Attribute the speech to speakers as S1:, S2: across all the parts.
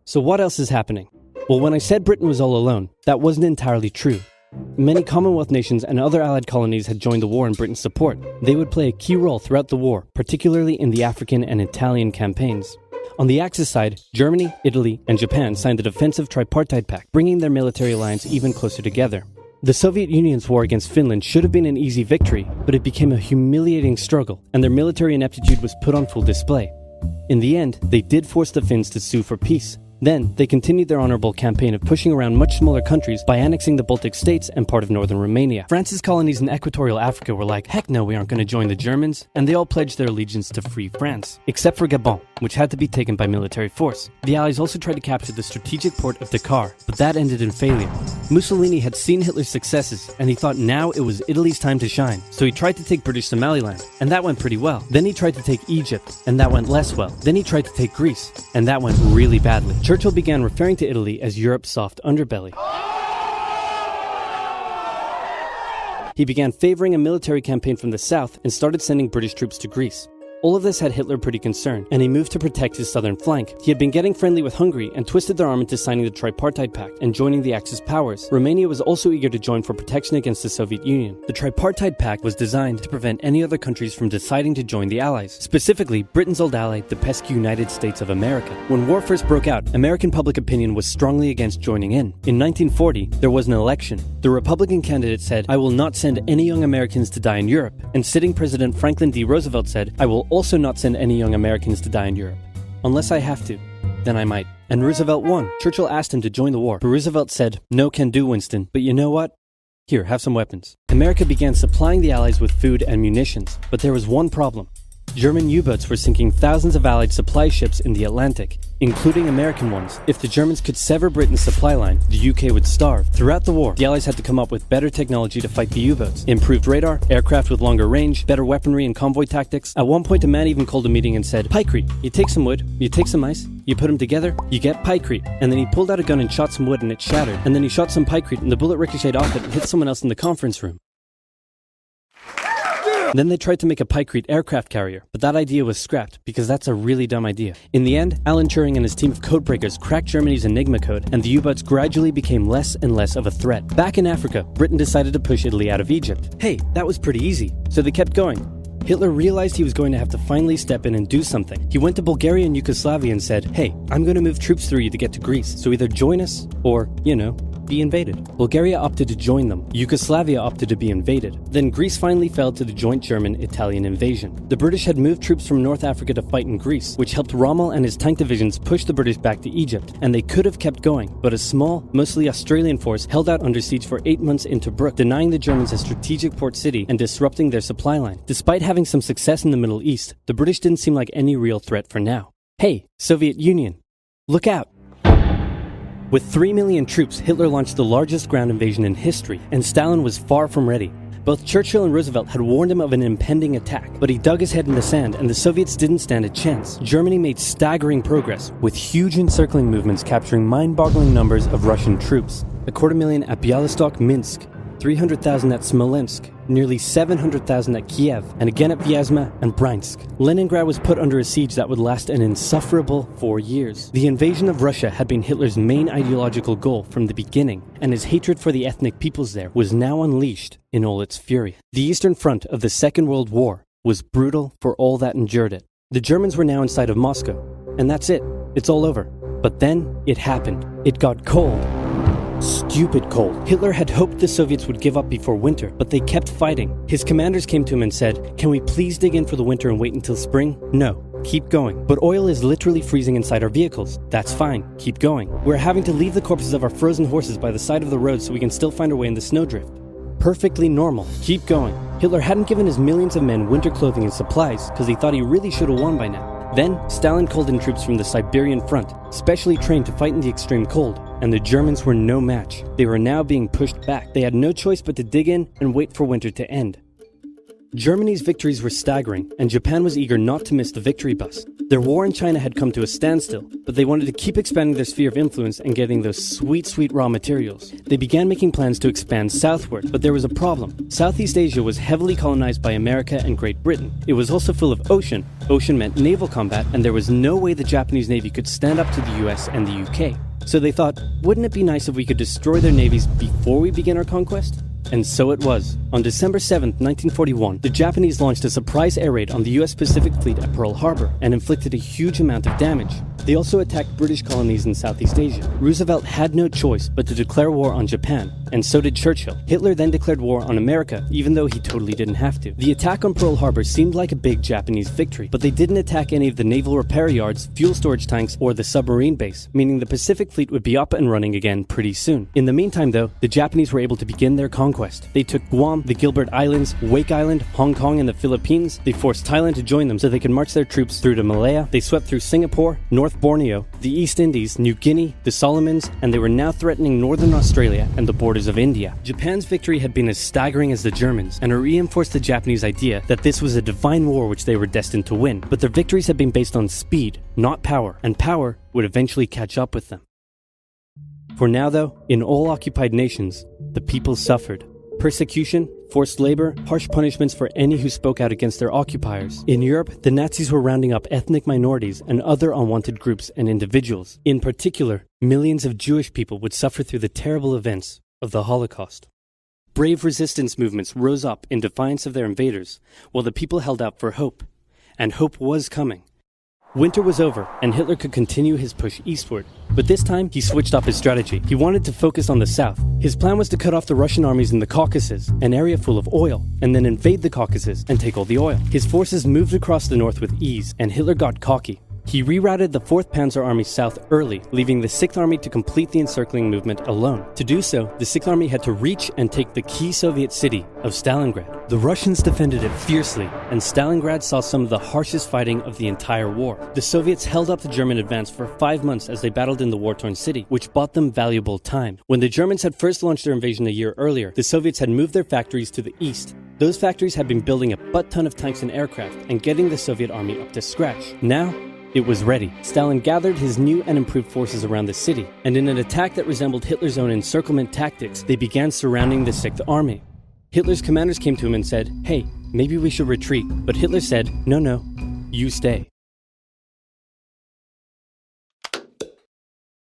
S1: So what else is happening? Well, when I said Britain was all alone, that wasn't entirely true. Many Commonwealth nations and other Allied colonies had joined the war in Britain's support. They would play a key role throughout the war, particularly in the African and Italian campaigns. On the Axis side, Germany, Italy, and Japan signed the defensive tripartite pact, bringing their military alliance even closer together. The Soviet Union's war against Finland should have been an easy victory, but it became a humiliating struggle, and their military ineptitude was put on full display. In the end, they did force the Finns to sue for peace. Then, they continued their honorable campaign of pushing around much smaller countries by annexing the Baltic states and part of northern Romania. France's colonies in equatorial Africa were like, heck no, we aren't going to join the Germans, and they all pledged their allegiance to free France, except for Gabon, which had to be taken by military force. The Allies also tried to capture the strategic port of Dakar, but that ended in failure. Mussolini had seen Hitler's successes, and he thought now it was Italy's time to shine, so he tried to take British Somaliland, and that went pretty well. Then he tried to take Egypt, and that went less well. Then he tried to take Greece, and that went really badly. Churchill began referring to Italy as Europe's soft underbelly. He began favoring a military campaign from the south and started sending British troops to Greece. All of this had Hitler pretty concerned, and he moved to protect his southern flank. He had been getting friendly with Hungary and twisted their arm into signing the Tripartite Pact and joining the Axis powers. Romania was also eager to join for protection against the Soviet Union. The Tripartite Pact was designed to prevent any other countries from deciding to join the Allies, specifically Britain's old ally, the pesky United States of America. When war first broke out, American public opinion was strongly against joining in. In 1940, there was an election. The Republican candidate said, "I will not send any young Americans to die in Europe," and sitting President Franklin D. Roosevelt said, "I will also not send any young Americans to die in Europe. Unless I have to, then I might." And Roosevelt won. Churchill asked him to join the war, but Roosevelt said, "No can do, Winston, but you know what? Here, have some weapons." America began supplying the Allies with food and munitions, but there was one problem. German U-boats were sinking thousands of Allied supply ships in the Atlantic, including American ones. If the Germans could sever Britain's supply line, the UK would starve. Throughout the war, the Allies had to come up with better technology to fight the U-boats. Improved radar, aircraft with longer range, better weaponry and convoy tactics. At one point, a man even called a meeting and said, "Pykrete, you take some wood, you take some ice, you put them together, you get pykrete." And then he pulled out a gun and shot some wood and it shattered. And then he shot some pykrete and the bullet ricocheted off it and hit someone else in the conference room. Then they tried to make a pykrete aircraft carrier, but that idea was scrapped because that's a really dumb idea. In the end, Alan Turing and his team of codebreakers cracked Germany's Enigma code, and the U-boats gradually became less and less of a threat. Back in Africa, Britain decided to push Italy out of Egypt. Hey, that was pretty easy, so they kept going. Hitler realized he was going to have to finally step in and do something. He went to Bulgaria and Yugoslavia and said, "Hey, I'm going to move troops through you to get to Greece, so either join us or, be invaded." Bulgaria opted to join them. Yugoslavia opted to be invaded. Then Greece finally fell to the joint German-Italian invasion. The British had moved troops from North Africa to fight in Greece, which helped Rommel and his tank divisions push the British back to Egypt. And they could have kept going, but a small, mostly Australian force held out under siege for 8 months in Tobruk, denying the Germans a strategic port city and disrupting their supply line. Despite having some success in the Middle East, the British didn't seem like any real threat for now. Hey, Soviet Union, look out! With 3 million troops, Hitler launched the largest ground invasion in history, and Stalin was far from ready. Both Churchill and Roosevelt had warned him of an impending attack, but he dug his head in the sand and the Soviets didn't stand a chance. Germany made staggering progress, with huge encircling movements capturing mind-boggling numbers of Russian troops. 250,000 at Bialystok, Minsk, 300,000 at Smolensk, nearly 700,000 at Kiev, and again at Vyazma and Bryansk. Leningrad was put under a siege that would last an insufferable 4 years. The invasion of Russia had been Hitler's main ideological goal from the beginning, and his hatred for the ethnic peoples there was now unleashed in all its fury. The Eastern Front of the Second World War was brutal for all that endured it. The Germans were now inside of Moscow, and that's it. It's all over. But then it happened. It got cold. Stupid cold. Hitler had hoped the Soviets would give up before winter, but they kept fighting. His commanders came to him and said, "Can we please dig in for the winter and wait until spring?" "No, keep going." "But oil is literally freezing inside our vehicles." "That's fine, keep going." "We're having to leave the corpses of our frozen horses by the side of the road so we can still find our way in the snowdrift." "Perfectly normal, keep going." Hitler hadn't given his millions of men winter clothing and supplies because he thought he really should have won by now. Then, Stalin called in troops from the Siberian front, specially trained to fight in the extreme cold, and the Germans were no match. They were now being pushed back. They had no choice but to dig in and wait for winter to end. Germany's victories were staggering, and Japan was eager not to miss the victory bus. Their war in China had come to a standstill, but they wanted to keep expanding their sphere of influence and getting those sweet, sweet raw materials. They began making plans to expand southward, but there was a problem. Southeast Asia was heavily colonized by America and Great Britain. It was also full of ocean. Ocean meant naval combat, and there was no way the Japanese Navy could stand up to the US and the UK. So they thought, wouldn't it be nice if we could destroy their navies before we begin our conquest? And so it was. On December 7, 1941, the Japanese launched a surprise air raid on the US Pacific Fleet at Pearl Harbor and inflicted a huge amount of damage. They also attacked British colonies in Southeast Asia. Roosevelt had no choice but to declare war on Japan, and so did Churchill. Hitler then declared war on America, even though he totally didn't have to. The attack on Pearl Harbor seemed like a big Japanese victory, but they didn't attack any of the naval repair yards, fuel storage tanks, or the submarine base, meaning the Pacific Fleet would be up and running again pretty soon. In the meantime, though, the Japanese were able to begin their conquest. They took Guam, the Gilbert Islands, Wake Island, Hong Kong, and the Philippines. They forced Thailand to join them so they could march their troops through to Malaya. They swept through Singapore, North Borneo, the East Indies, New Guinea, the Solomons, and they were now threatening northern Australia and the borders of India. Japan's victory had been as staggering as the Germans, and it reinforced the Japanese idea that this was a divine war which they were destined to win. But their victories had been based on speed, not power, and power would eventually catch up with them. For now, though, in all occupied nations, the people suffered. Persecution, forced labor, harsh punishments for any who spoke out against their occupiers. In Europe, the Nazis were rounding up ethnic minorities and other unwanted groups and individuals. In particular, millions of Jewish people would suffer through the terrible events of the Holocaust. Brave resistance movements rose up in defiance of their invaders, while the people held out for hope. And hope was coming. Winter was over, and Hitler could continue his push eastward. But this time, he switched up his strategy. He wanted to focus on the south. His plan was to cut off the Russian armies in the Caucasus, an area full of oil, and then invade the Caucasus and take all the oil. His forces moved across the north with ease, and Hitler got cocky. He rerouted the 4th Panzer Army south early, leaving the 6th Army to complete the encircling movement alone. To do so, the 6th Army had to reach and take the key Soviet city of Stalingrad. The Russians defended it fiercely, and Stalingrad saw some of the harshest fighting of the entire war. The Soviets held up the German advance for 5 months as they battled in the war-torn city, which bought them valuable time. When the Germans had first launched their invasion a year earlier, the Soviets had moved their factories to the east. Those factories had been building a butt-ton of tanks and aircraft and getting the Soviet army up to scratch. Now, it was ready. Stalin gathered his new and improved forces around the city, and in an attack that resembled Hitler's own encirclement tactics, they began surrounding the 6th Army. Hitler's commanders came to him and said, "Hey, maybe we should retreat." But Hitler said, No, you stay.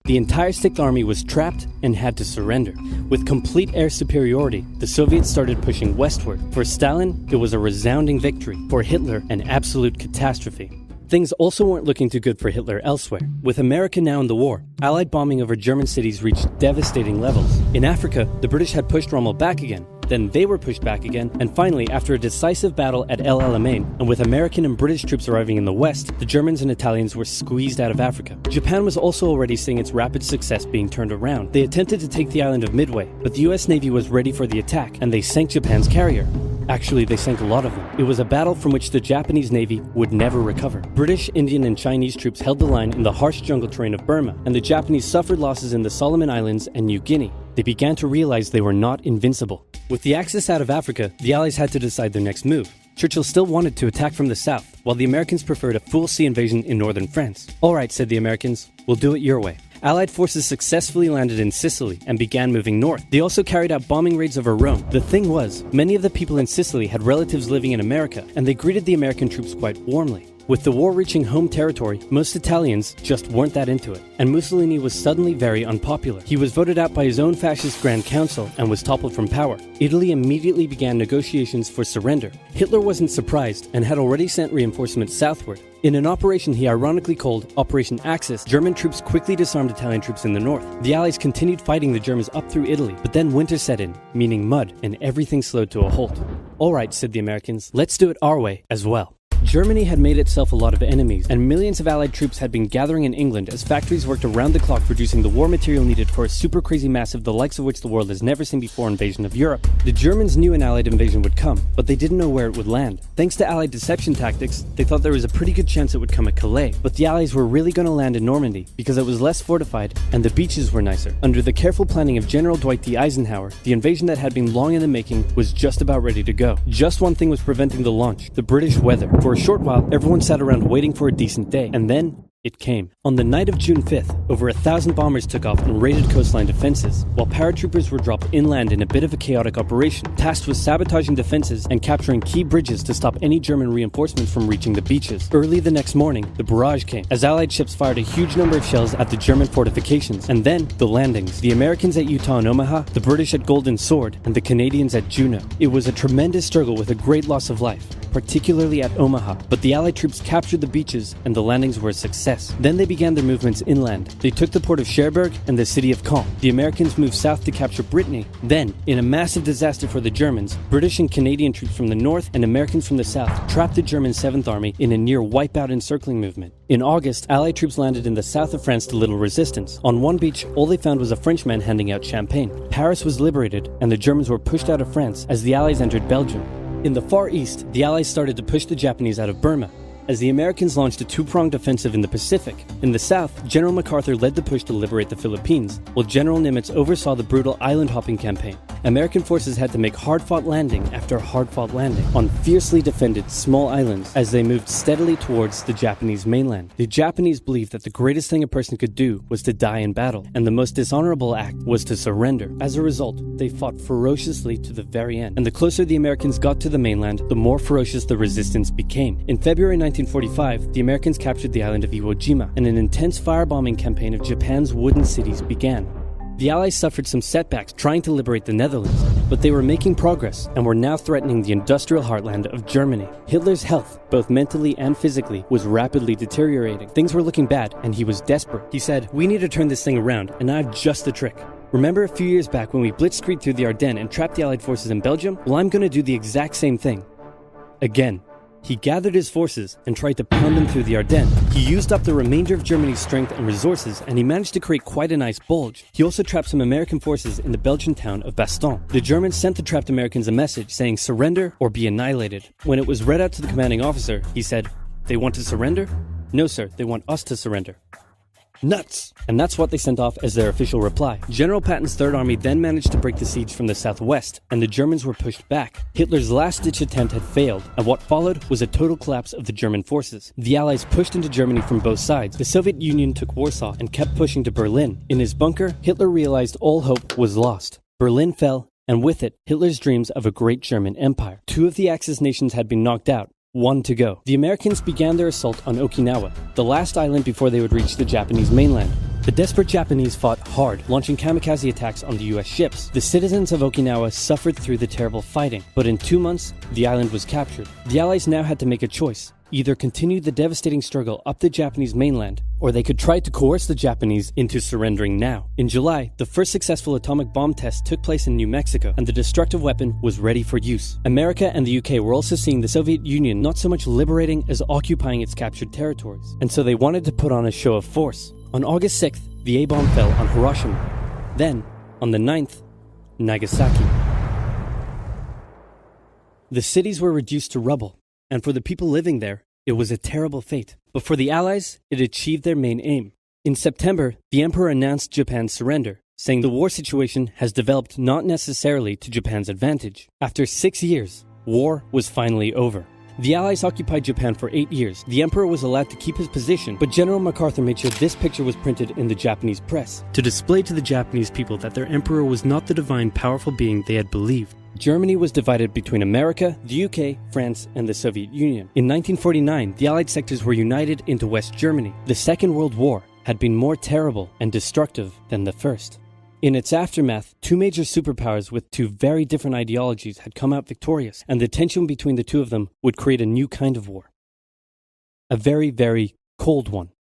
S1: The entire 6th Army was trapped and had to surrender. With complete air superiority, the Soviets started pushing westward. For Stalin, it was a resounding victory. For Hitler, an absolute catastrophe. Things also weren't looking too good for Hitler elsewhere. With America now in the war, Allied bombing over German cities reached devastating levels. In Africa, the British had pushed Rommel back again. Then they were pushed back again, and finally, after a decisive battle at El Alamein, and with American and British troops arriving in the west, the Germans and Italians were squeezed out of Africa. Japan was also already seeing its rapid success being turned around. They attempted to take the island of Midway, but the US Navy was ready for the attack, and they sank Japan's carrier. Actually, they sank a lot of them. It was a battle from which the Japanese Navy would never recover. British, Indian, and Chinese troops held the line in the harsh jungle terrain of Burma, and the Japanese suffered losses in the Solomon Islands and New Guinea. They began to realize they were not invincible. With the Axis out of Africa, the Allies had to decide their next move. Churchill still wanted to attack from the south, while the Americans preferred a full sea invasion in northern France. "All right," said the Americans, "we'll do it your way." Allied forces successfully landed in Sicily and began moving north. They also carried out bombing raids over Rome. The thing was, many of the people in Sicily had relatives living in America, and they greeted the American troops quite warmly. With the war reaching home territory, most Italians just weren't that into it, and Mussolini was suddenly very unpopular. He was voted out by his own fascist Grand Council and was toppled from power. Italy immediately began negotiations for surrender. Hitler wasn't surprised and had already sent reinforcements southward. In an operation he ironically called Operation Axis, German troops quickly disarmed Italian troops in the north. The Allies continued fighting the Germans up through Italy, but then winter set in, meaning mud, and everything slowed to a halt. "All right," said the Americans, "let's do it our way as well." Germany had made itself a lot of enemies, and millions of Allied troops had been gathering in England as factories worked around the clock producing the war material needed for a super crazy massive the likes of which the world has never seen before invasion of Europe. The Germans knew an Allied invasion would come, but they didn't know where it would land. Thanks to Allied deception tactics, they thought there was a pretty good chance it would come at Calais, but the Allies were really going to land in Normandy because it was less fortified and the beaches were nicer. Under the careful planning of General Dwight D. Eisenhower, the invasion that had been long in the making was just about ready to go. Just one thing was preventing the launch: the British weather. For a a short while, everyone sat around waiting for a decent day, and then it came. On the night of June 5th, over 1,000 bombers took off and raided coastline defenses, while paratroopers were dropped inland in a bit of a chaotic operation, tasked with sabotaging defenses and capturing key bridges to stop any German reinforcements from reaching the beaches. Early the next morning, the barrage came, as Allied ships fired a huge number of shells at the German fortifications, and then the landings. The Americans at Utah and Omaha, the British at Golden Sword, and the Canadians at Juneau. It was a tremendous struggle with a great loss of life, particularly at Omaha, but the Allied troops captured the beaches and the landings were a success. Then they began their movements inland. They took the port of Cherbourg and the city of Caen. The Americans moved south to capture Brittany. Then, in a massive disaster for the Germans, British and Canadian troops from the north and Americans from the south trapped the German 7th Army in a near wipeout encircling movement. In August, Allied troops landed in the south of France to little resistance. On one beach, all they found was a Frenchman handing out champagne. Paris was liberated, and the Germans were pushed out of France as the Allies entered Belgium. In the Far East, the Allies started to push the Japanese out of Burma, as the Americans launched a two-pronged offensive in the Pacific. In the south, General MacArthur led the push to liberate the Philippines, while General Nimitz oversaw the brutal island-hopping campaign. American forces had to make hard-fought landing after hard-fought landing on fiercely defended small islands as they moved steadily towards the Japanese mainland. The Japanese believed that the greatest thing a person could do was to die in battle, and the most dishonorable act was to surrender. As a result, they fought ferociously to the very end, and the closer the Americans got to the mainland, the more ferocious the resistance became. In February 1945, the Americans captured the island of Iwo Jima, and an intense firebombing campaign of Japan's wooden cities began. The Allies suffered some setbacks trying to liberate the Netherlands, but they were making progress and were now threatening the industrial heartland of Germany. Hitler's health, both mentally and physically, was rapidly deteriorating. Things were looking bad, and he was desperate. He said, "We need to turn this thing around, and I have just the trick. Remember a few years back when we blitzkrieged through the Ardennes and trapped the Allied forces in Belgium? Well, I'm going to do the exact same thing. Again." He gathered his forces and tried to pound them through the Ardennes. He used up the remainder of Germany's strength and resources, and he managed to create quite a nice bulge. He also trapped some American forces in the Belgian town of Bastogne. The Germans sent the trapped Americans a message saying surrender or be annihilated. When it was read out to the commanding officer, he said, "They want to surrender? No, sir, they want us to surrender." Nuts! And that's what they sent off as their official reply. General Patton's Third Army then managed to break the siege from the southwest, and the Germans were pushed back. Hitler's last-ditch attempt had failed, and what followed was a total collapse of the German forces. The Allies pushed into Germany from both sides. The Soviet Union took Warsaw and kept pushing to Berlin. In his bunker, Hitler realized all hope was lost. Berlin fell, and with it, Hitler's dreams of a great German empire. Two of the Axis nations had been knocked out. One to go. The Americans began their assault on Okinawa, the last island before they would reach the Japanese mainland. The desperate Japanese fought hard, launching kamikaze attacks on the US ships. The citizens of Okinawa suffered through the terrible fighting, but in 2 months, the island was captured. The Allies now had to make a choice. Either continue the devastating struggle up the Japanese mainland, or they could try to coerce the Japanese into surrendering now. In July, the first successful atomic bomb test took place in New Mexico, and the destructive weapon was ready for use. America and the UK were also seeing the Soviet Union not so much liberating as occupying its captured territories, and so they wanted to put on a show of force. On August 6th, the A-bomb fell on Hiroshima. Then, on the 9th, Nagasaki. The cities were reduced to rubble, and for the people living there, it was a terrible fate. But for the Allies, it achieved their main aim. In September, the Emperor announced Japan's surrender, saying the war situation has developed not necessarily to Japan's advantage. After 6 years, war was finally over. The Allies occupied Japan for 8 years. The Emperor was allowed to keep his position, but General MacArthur made sure this picture was printed in the Japanese press, to display to the Japanese people that their Emperor was not the divine, powerful being they had believed. Germany was divided between America, the UK, France, and the Soviet Union. In 1949, the Allied sectors were united into West Germany. The Second World War had been more terrible and destructive than the First. In its aftermath, two major superpowers with two very different ideologies had come out victorious, and the tension between the two of them would create a new kind of war. A very, very cold one.